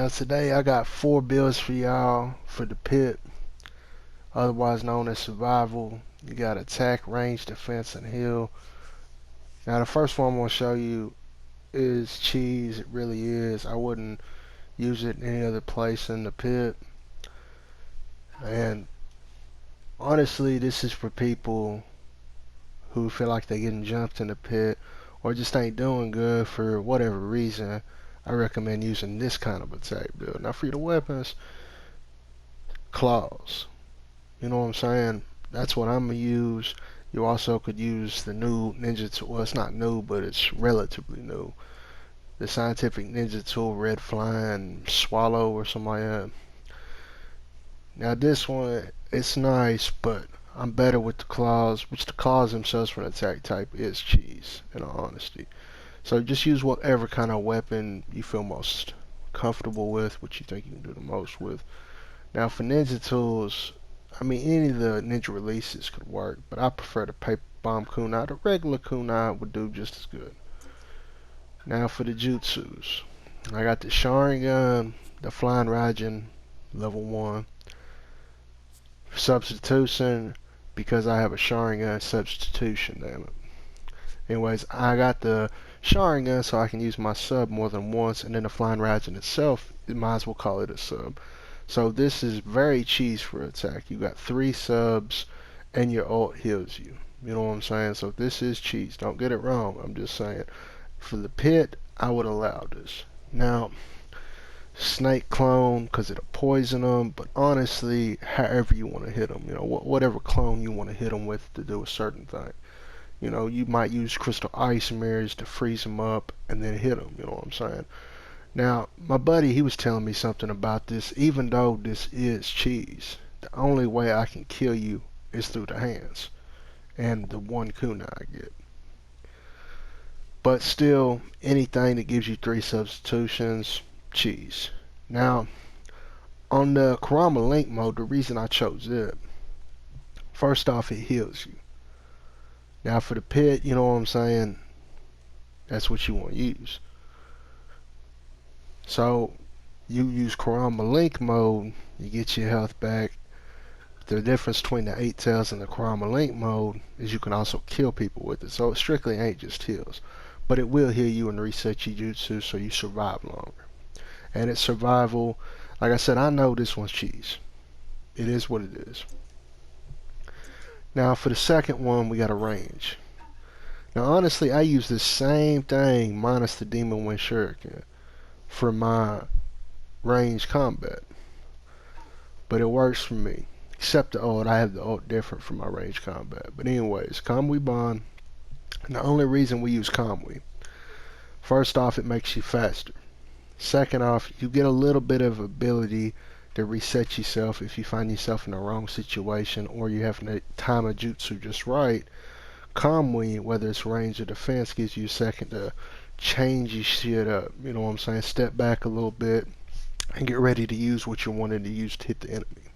Now today I got 4 builds for y'all for the pit, otherwise known as survival. You got attack, range, defense, and heal. Now the first one I'm going to show you is cheese. It really is. I wouldn't use it any other place in the pit. And honestly, this is for people who feel like they're getting jumped in the pit or just ain't doing good for whatever reason. I recommend using this kind of attack build. Now for the weapons, claws. You know what I'm saying? That's what I'm gonna use. You also could use the new ninja tool. Well, it's not new, but it's relatively new. The scientific ninja tool, red flying swallow or something like that. Now this one, it's nice, but I'm better with the claws, which the claws themselves for an attack type is cheese, in all honesty. So just use whatever kind of weapon you feel most comfortable with, what you think you can do the most with. Now for ninja tools, I mean any of the ninja releases could work, but I prefer the paper bomb kunai. The regular kunai would do just as good. Now for the jutsus, I got the Sharingan, the Flying Raijin, level 1. Substitution, because I have a Sharingan substitution, damn it. Anyways, I got the Sharingan so I can use my sub more than once, and then the Flying Raijin itself, you might as well call it a sub. So this is very cheese for attack. You got 3 subs and your ult heals you. You know what I'm saying? So this is cheese. Don't get it wrong. I'm just saying. For the pit, I would allow this. Now, snake clone, because it'll poison them. But honestly, however you want to hit them. You know, whatever clone you want to hit them with to do a certain thing. You know, you might use crystal ice mirrors to freeze them up and then hit them. You know what I'm saying? Now, my buddy, he was telling me something about this. Even though this is cheese, the only way I can kill you is through the hands and the 1 kunai I get. But still, anything that gives you 3 substitutions, cheese. Now, on the Kurama Link mode, the reason I chose it, first off, it heals you. Now, for the pit, you know what I'm saying? That's what you want to use. So you use Kurama Link mode, you get your health back. The difference between the 8 tails and the Kurama Link mode is you can also kill people with it. So it strictly ain't just heals. But it will heal you and reset your jutsu so you survive longer. And it's survival. Like I said, I know this one's cheese. It is what it is. Now for the second one, we got a range. Now honestly, I use the same thing minus the Demon Wind Shuriken for my range combat, but it works for me, except the ult. I have the ult different from my range combat. But anyways, Kamui Bond, and the only reason we use Kamui, first off, it makes you faster. Second off, you get a little bit of ability to reset yourself if you find yourself in the wrong situation or you have to time a jutsu just right. Kamui, whether it's range or defense, gives you a second to change your shit up. You know what I'm saying? Step back a little bit and get ready to use what you're wanting to use to hit the enemy.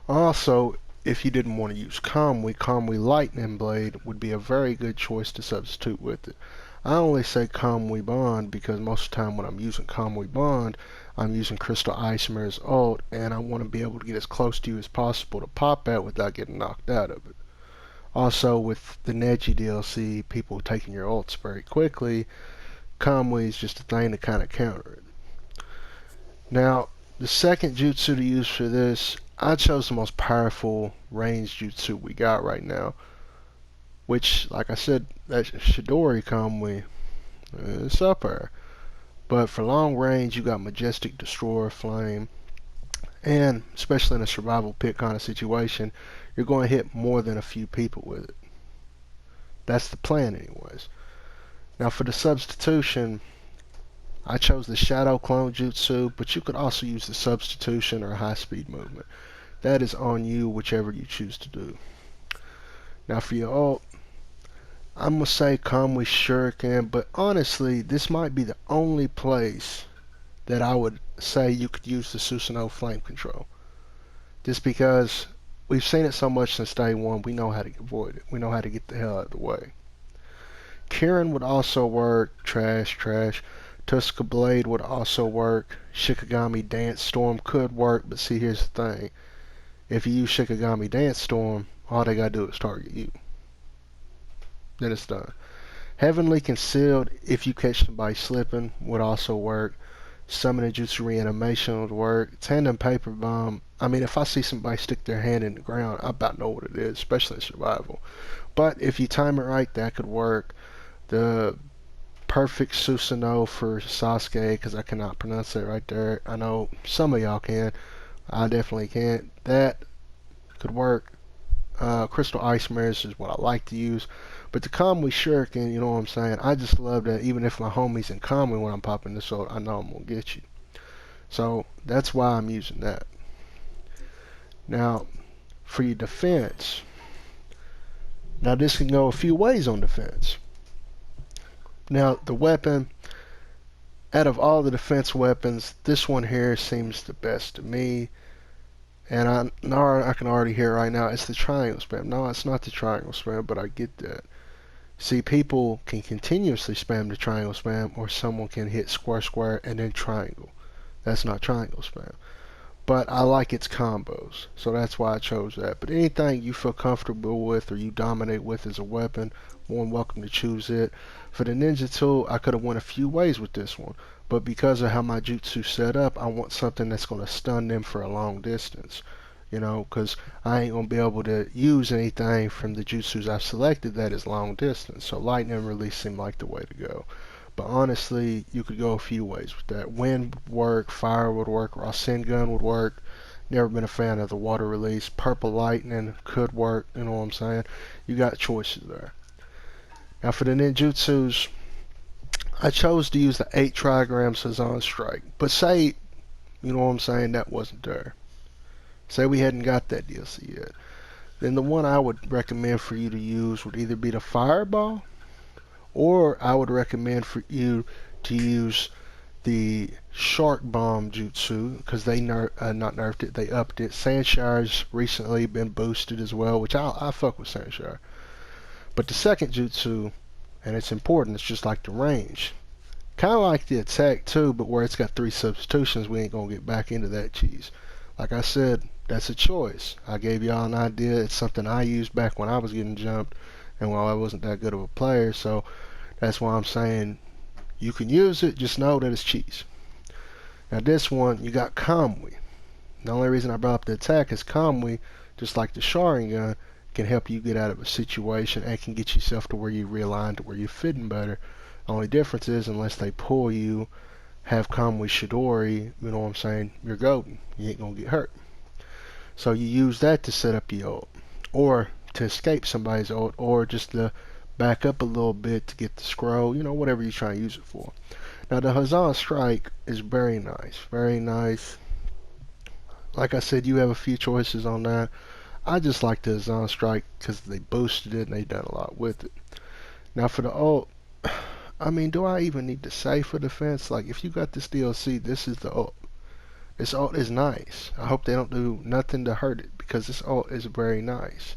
Also, if you didn't want to use Kamui Lightning Blade would be a very good choice to substitute with it. I only say Kamui Bond because most of the time when I'm using Kamui Bond, I'm using Crystal Ice Mirror's ult, and I want to be able to get as close to you as possible to pop at without getting knocked out of it. Also, with the Neji DLC, people taking your ults very quickly, Kamui is just a thing to kind of counter it. Now, the second jutsu to use for this, I chose the most powerful range jutsu we got right now, which, like I said, that Shidori Kamui, it's up there. But for long range, you got Majestic Destroyer Flame, and especially in a survival pit kind of situation, you're going to hit more than a few people with it. That's the plan anyways. Now for the substitution, I chose the Shadow Clone Jutsu, but you could also use the substitution or high speed movement. That is on you, whichever you choose to do. Now for your ult, I'm going to say Kamui Shuriken, but honestly, this might be the only place that I would say you could use the Susanoo Flame Control. Just because we've seen it so much since day one, we know how to avoid it. We know how to get the hell out of the way. Kieran would also work, trash. Tuska Blade would also work. Shikigami Dance Storm could work, but see, here's the thing. If you use Shikigami Dance Storm, all they gotta do is target you. Then it's done. Heavenly Concealed, if you catch somebody slipping, would also work. Summon Jutsu Reanimation would work. Tandem Paper Bomb, I mean, if I see somebody stick their hand in the ground, I about know what it is, especially in survival. But if you time it right, that could work. The Perfect Susanoo for Sasuke, because I cannot pronounce it right there. I know some of y'all can. I definitely can't. That could work. Crystal Ice Mirrors is what I like to use. But the Kamui Shuriken, you know what I'm saying? I just love that even if my homie's in Kamui when I'm popping this out, I know I'm going to get you. So that's why I'm using that. Now, for your defense, now this can go a few ways on defense. Now, the weapon, out of all the defense weapons, this one here seems the best to me. And I can already hear right now, it's the triangle spam. No, it's not the triangle spam, but I get that. See, people can continuously spam the triangle spam, or someone can hit square square and then triangle. That's not triangle spam. But I like its combos, so that's why I chose that. But anything you feel comfortable with or you dominate with as a weapon, more than welcome to choose it. For the ninja tool, I could have went a few ways with this one, but because of how my jutsu set up, I want something that's going to stun them for a long distance. You know, because I ain't going to be able to use anything from the jutsus I've selected that is long distance. So lightning release seemed like the way to go. But honestly, you could go a few ways with that. Wind would work, fire would work, Rasen gun would work. Never been a fan of the water release. Purple lightning could work, you know what I'm saying? You got choices there. Now for the ninjutsus, I chose to use the 8 trigram Sazan Strike. But say, you know what I'm saying, that wasn't there. Say we hadn't got that DLC yet. Then the one I would recommend for you to use would either be the Fireball, or I would recommend for you to use the Shark Bomb Jutsu, because they not nerfed it, they upped it. Sandshire's recently been boosted as well, which I fuck with Sandshire. But the second Jutsu, and it's important, it's just like the range. Kind of like the attack too, but where it's got 3 substitutions, we ain't going to get back into that cheese. Like I said, that's a choice. I gave y'all an idea. It's something I used back when I was getting jumped and while I wasn't that good of a player, so that's why I'm saying you can use it, just know that it's cheese. Now this one, you got Kamui. The only reason I brought up the attack is Kamui, just like the Sharingan, can help you get out of a situation and can get yourself to where you realign to where you're fitting better. The only difference is unless they pull you, have Kamui Shidori, you know what I'm saying, you're golden. You ain't gonna get hurt. So you use that to set up your ult, or to escape somebody's ult, or just to back up a little bit to get the scroll, you know, whatever you're trying to use it for. Now the Hazan Strike is very nice, very nice. Like I said, you have a few choices on that. I just like the Hazan Strike because they boosted it and they done a lot with it. Now for the ult, I mean, do I even need to say for defense? Like, if you got this DLC, this is the ult. This ult is nice. I hope they don't do nothing to hurt it, because this ult is very nice.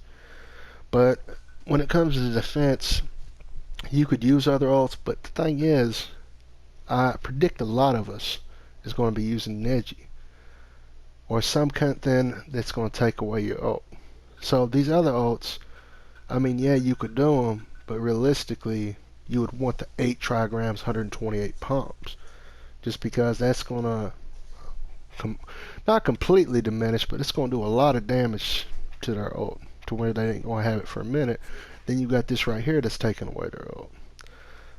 But when it comes to defense, you could use other ults, but the thing is, I predict a lot of us is going to be using Neji, or some something that's going to take away your ult. So these other ults, I mean, yeah, you could do them, but realistically, you would want the 8 trigrams, 128 pumps, just because that's going to not completely diminish, but it's going to do a lot of damage to their ult, to where they ain't going to have it for a minute. Then you got this right here that's taking away their ult.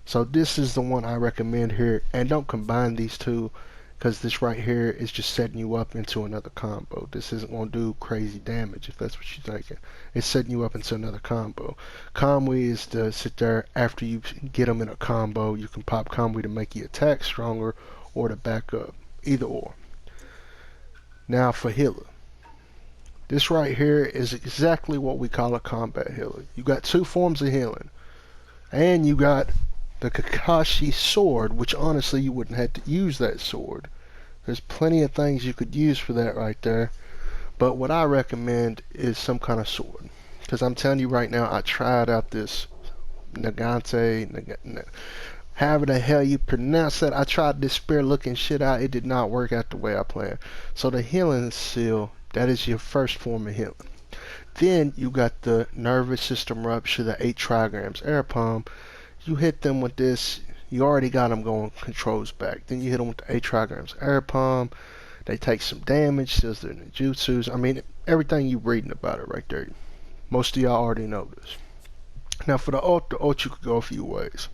So this is the one I recommend here, and don't combine these two, because this right here is just setting you up into another combo. This isn't going to do crazy damage if that's what you're thinking. It's setting you up into another combo. Kamui is to sit there after you get them in a combo. You can pop Kamui to make your attack stronger or to back up. Either or. Now for healer. This right here is exactly what we call a combat healer. You got 2 forms of healing. And you got the Kakashi sword, which honestly you wouldn't have to use that sword. There's plenty of things you could use for that right there. But what I recommend is some kind of sword. Because I'm telling you right now, I tried out this Nagante, However the hell you pronounce that. I tried this spear looking shit out. It did not work out the way I planned. So the healing seal, that is your first form of healing. Then you got the nervous system rupture, the 8 trigrams air palm. You hit them with this, you already got them going controls back. Then you hit them with the 8 trigrams air palm. They take some damage, says they're ninjutsus. I mean, everything you reading about it right there. Most of y'all already know this. Now for the ult you could go a few ways.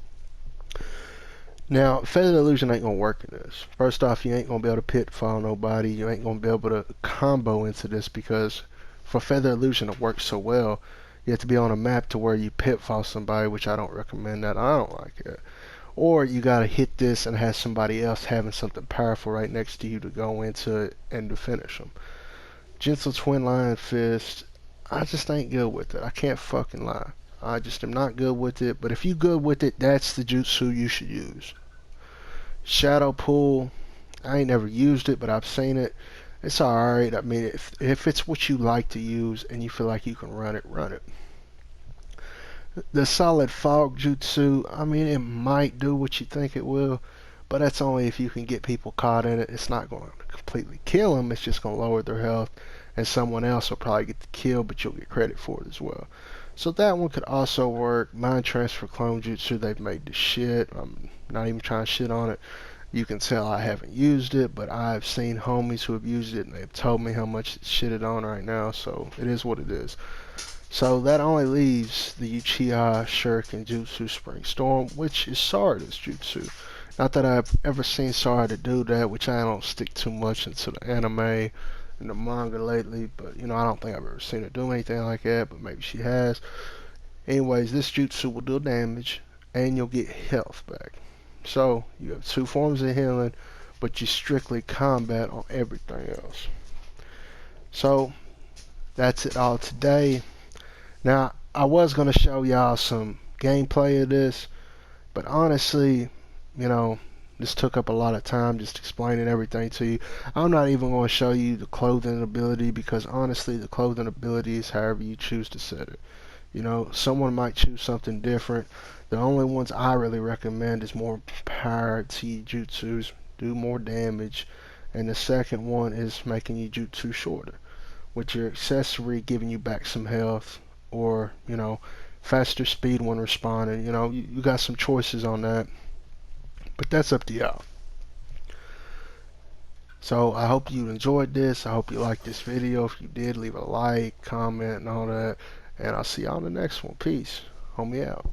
Now, Feather Illusion ain't gonna work in this. First off, you ain't gonna be able to pitfall nobody. You ain't gonna be able to combo into this because for Feather Illusion to work so well, you have to be on a map to where you pitfall somebody, which I don't recommend that. I don't like it. Or you gotta hit this and have somebody else having something powerful right next to you to go into it and to finish them. Gentle Twin Lion Fist, I just ain't good with it. I can't fucking lie. I just am not good with it. But if you good with it, that's the jutsu you should use. Shadow Pool, I ain't never used it, but I've seen it. It's alright. I mean, if it's what you like to use and you feel like you can run it, run it. The Solid Fog Jutsu, I mean, it might do what you think it will, but that's only if you can get people caught in it. It's not going to completely kill them. It's just going to lower their health, and someone else will probably get the kill, but you'll get credit for it as well. So that one could also work. Mind Transfer Clone Jutsu, they've made the shit. I'm not even trying to shit on it. You can tell I haven't used it, but I've seen homies who have used it, and they've told me how much it's shitted on right now, so it is what it is. So that only leaves the Uchiha Shuriken Jutsu Spring Storm, which is Sarada's Jutsu. Not that I've ever seen Sarada do that, which I don't stick too much into the anime and the manga lately, but you know, I don't think I've ever seen her do anything like that, but maybe she has. Anyways, this jutsu will do damage and you'll get health back. So you have 2 forms of healing, but you strictly combat on everything else. So that's it all today. Now I was gonna show y'all some gameplay of this, but honestly, you know, this took up a lot of time just explaining everything to you. I'm not even going to show you the clothing ability because honestly the clothing ability is however you choose to set it. You know, someone might choose something different. The only ones I really recommend is more power T jutsus, do more damage, and the second one is making your jutsu shorter, with your accessory giving you back some health, or you know, faster speed when responding. You know, you got some choices on that, but that's up to y'all. So I hope you enjoyed this. I hope you liked this video. If you did, leave a like, comment, and all that. And I'll see y'all on the next one. Peace. Homie out.